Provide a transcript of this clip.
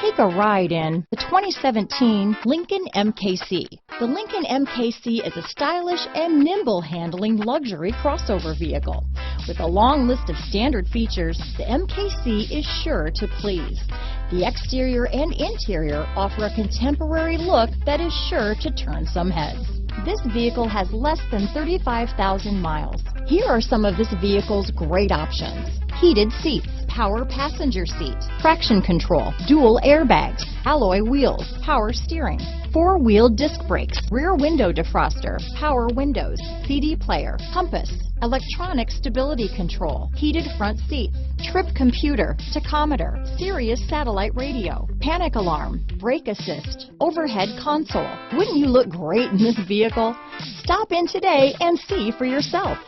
Take a ride in the 2017 Lincoln MKC. The Lincoln MKC is a stylish and nimble handling luxury crossover vehicle. With a long list of standard features, the MKC is sure to please. The exterior and interior offer a contemporary look that is sure to turn some heads. This vehicle has less than 35,000 miles. Here are some of this vehicle's great options: heated seats, power passenger seat, traction control, dual airbags, alloy wheels, power steering, four-wheel disc brakes, rear window defroster, power windows, CD player, compass, electronic stability control, heated front seats, trip computer, tachometer, Sirius satellite radio, panic alarm, brake assist, overhead console. Wouldn't you look great in this vehicle? Stop in today and see for yourself.